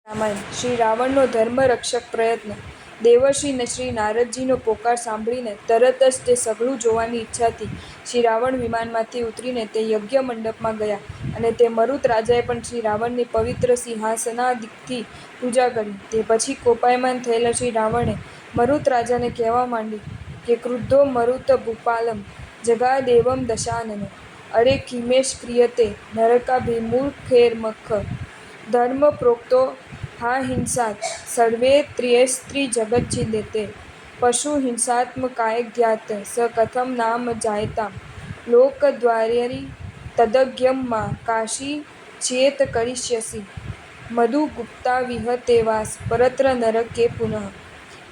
રામાયણ શ્રી રાવણનો ધર્મરક્ષક પ્રયત્ન દેવર્ષિ શ્રી નારદજીનો પોકાર સાંભળીને તરત જ તે સઘળું જોવાની ઈચ્છાથી શ્રી રાવણ વિમાનમાંથી ઉતરીને તે યજ્ઞ મંડપમાં ગયા અને તે મરુત રાજાએ પણ શ્રી રાવણની પવિત્ર સિંહાસનાદિથી પૂજા કરી. તે પછી કોપાયમાન થયેલા શ્રી રાવણે મરુત રાજાને કહેવા માંડ્યું કે ક્રુદ્ધો મરુત ભૂપાલમ જગાદેવમ દશાનન અરે કિમેશ ક્રિયતે નરકાભિમુખૈર્મખ ધર્મ પ્રોક્તો હા હિંસાત સર્વે ત્રયસ્ત્રીજગચ્છિદેતે પશુ હિંસાત્મકાયજ્ઞાત સ કથમ નામ જાયતામ લોકદ્વાર્યરિ તદજ્ઞમ મા કાશી ચેત કરિષ્યસી મધુગુપ્તા વિહતેવાસ પરત્ર નરકે પુનઃ.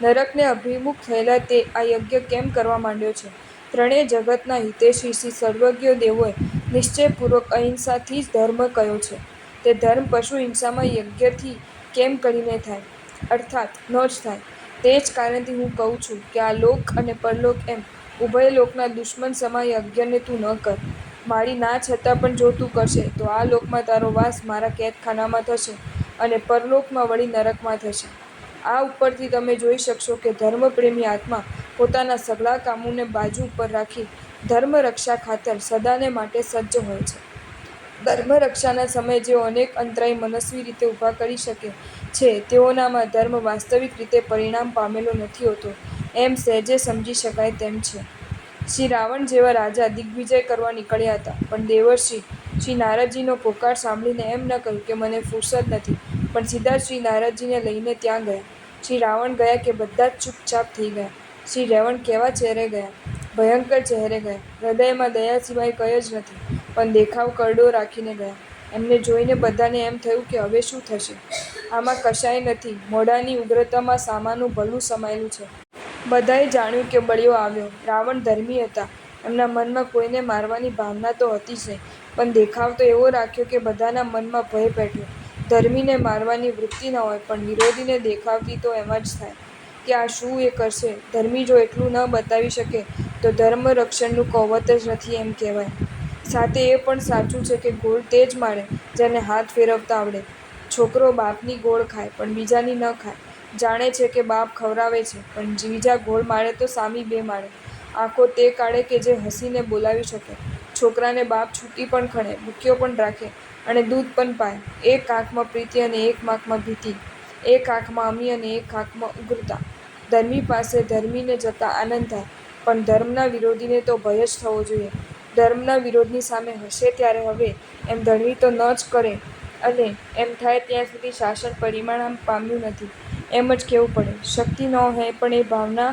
નરકને અભિમુખ થયેલા તે આ યજ્ઞ કેમ કરવા માંડ્યો છે? ત્રણેય જગતના હિતૈષી શ્રી સર્વજ્ઞ દેવોએ નિશ્ચયપૂર્વક અહિંસાથી જ ધર્મ કયો છે. તે ધર્મ પશુ હિંસામાં યજ્ઞથી કેમ કરીને થાય? અર્થાત ન જ થાય. તે જ કારણથી હું કહું છું કે આ લોક અને પરલોક એમ ઉભય લોકના દુશ્મન સમા યજ્ઞને તું ન કર. મારી ના છતાં પણ જો તું કરશે તો આ લોકમાં તારો વાસ મારા કેદખાનામાં થશે અને પરલોકમાં વળી નરકમાં થશે. આ ઉપરથી તમે જોઈ શકશો કે ધર્મપ્રેમી આત્મા પોતાના સઘળા કામોને બાજુ ઉપર રાખી ધર્મરક્ષા ખાતર સદાને માટે સજ્જ હોય છે. ધર્મરક્ષાના સમયે જેઓ અનેક અંતરાય મનસ્વી રીતે ઊભા કરી શકે છે તેઓનામાં ધર્મ વાસ્તવિક રીતે પરિણામ પામેલો નથી હોતો એમ સહેજે સમજી શકાય તેમ છે. શ્રી રાવણ જેવા રાજા દિગ્વિજય કરવા નીકળ્યા હતા પણ દેવર્ષિ શ્રી નારદજીનો પોકાર સાંભળીને એમ ન કહ્યું કે મને ફુરસદ નથી પણ સીધા શ્રી નારદજીને લઈને ત્યાં ગયા. શ્રી રાવણ ગયા કે બધા જ ચૂપચાપ થઈ ગયા. શ્રી રાવણ કેવા ચહેરે ગયા? ભયંકર ચહેરે ગયા. હૃદયમાં દયા સિવાય કંઈ જ નથી પણ દેખાવ કરડો રાખીને ગયા. એમને જોઈને બધાને એમ થયું કે હવે શું થશે? આમાં કશાય નથી. મોઢાની ઉગ્રતામાં સામાનું ભલું સમાયેલું છે. બધાએ જાણ્યું કે બળિયો આવ્યો. રાવણ ધર્મી હતા. એમના મનમાં કોઈને મારવાની ભાવના તો હતી જ નહીં પણ દેખાવ તો એવો રાખ્યો કે બધાના મનમાં ભય પેઠ્યો. ધર્મીને મારવાની વૃત્તિ ન હોય પણ વિરોધીને દેખાવથી તો એમ જ થાય કે આ શું એ કરશે. ધર્મી જો એટલું ન બતાવી શકે તો ધર્મરક્ષણનું કૌવત જ નથી એમ કહેવાય. સાથે એ પણ સાચું છે કે ગોળ તે જ મારે જેને હાથ ફેરવતા આવડે. છોકરો બાપની ગોળ ખાય પણ બીજાની ન ખાય. જાણે છે કે બાપ ખવડાવે છે પણ બીજા ગોળ મારે તો સામી બે મારે. આંખો તે કાઢે કે જે હસીને બોલાવી શકે. છોકરાને બાપ છૂટી પણ ખણે, ભૂખ્યો પણ રાખે અને દૂધ પણ પાય. એક આંખમાં પ્રીતિ અને એક આંખમાં ભીતિ, એક આંખમાં અમી અને એક આંખમાં ઉગ્રતા. ધર્મી પાસે ધર્મીને જતાં આનંદ થાય પણ ધર્મના વિરોધીને તો ભય જ થવો જોઈએ. ધર્મના વિરોધની સામે હસે ત્યારે હવે એમ ધર્મી તો ન જ કરે અને એમ થાય ત્યાં સુધી શાસન પરિણામ પામ્યું નથી એમ જ કહેવું પડે. શક્તિ ન હોય પણ એ ભાવના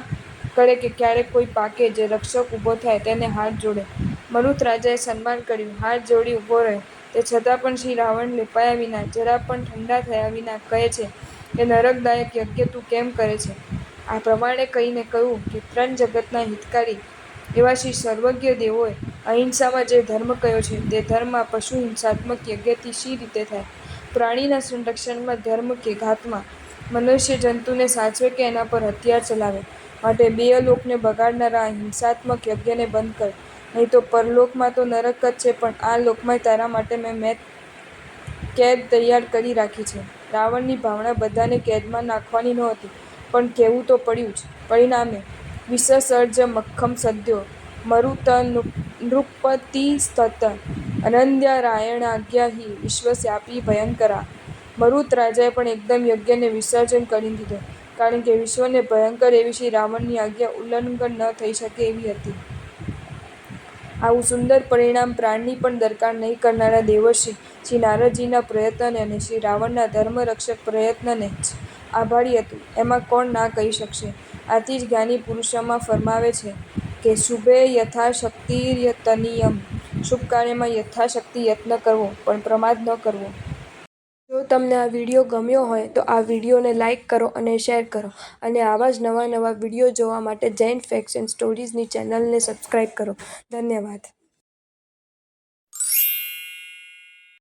કરે કે ક્યારેક કોઈ પાકે જે રક્ષક ઊભો થાય તેને હાથ જોડે. મરુત રાજાએ સન્માન કર્યું, હાથ જોડી ઊભો રહ્યો. તે છતાં પણ શ્રી રાવણ લેપાયા વિના, જરા પણ ઠંડા થયા વિના કહે છે કે નરકદાયક યજ્ઞ તું કેમ કરે છે? આ પ્રમાણે કહીને કહ્યું કે ત્રણ જગતના હિતકારી એવા શ્રી સર્વજ્ઞ દેવોએ અહિંસામાં જે ધર્મ કયો છે તે ધર્મ આ પશુ હિંસાત્મક યજ્ઞથી શી રીતે થાય? પ્રાણીના સંરક્ષણમાં ધર્મ કે ઘાતમાં? મનુષ્ય જંતુને સાચવે કે એના પર હથિયાર ચલાવે? માટે બેય લોકને બગાડનારા આ હિંસાત્મક યજ્ઞને બંધ કર. નહીં તો પરલોકમાં તો નરક જ છે પણ આ લોકમાંય તારા માટે મેં કેદ તૈયાર કરી રાખી છે. રાવણની ભાવના બધાને કેદમાં નાખવાની નહોતી પણ કહેવું તો પડ્યું જ. પરિણામે વિસસર્જ મખ્ખમ સદ્યો મરુતનૃપતિસ્તત અનન્યરાયણાજ્ઞા હિ વિશ્વસ્યાપી ભયંકરા. મરુત રાજાએ પણ એકદમ યજ્ઞને વિસર્જન કરી દીધો કારણ કે વિશ્વને ભયંકર એવી શ્રી રાવણની આજ્ઞા ઉલ્લંઘન ન થઈ શકે એવી હતી. આવું સુંદર પરિણામ પ્રાણની પણ દરકાર નહીં કરનારા દેવર્ષિ શ્રી નારદજીના પ્રયત્નને અને શ્રી રાવણના ધર્મરક્ષક પ્રયત્નને જ આભારી હતું એમાં કોણ ના કહી શકશે? આથી જ જ્ઞાની પુરુષોમાં ફરમાવે છે કે શુભે યથાશક્તિર્યતનિયમ. શુભ કાર્યમાં યથાશક્તિ યત્ન કરવો પણ પ્રમાદ ન કરવો. જો તમને આ વિડીયો ગમ્યો હોય તો આ વિડીયોને લાઇક કરો અને શેર કરો અને આવા જ નવા વિડીયો જોવા માટે જૈન ફેક્ટ્સ એન્ડ સ્ટોરીઝની ચેનલને સબસ્ક્રાઇબ કરો. ધન્યવાદ.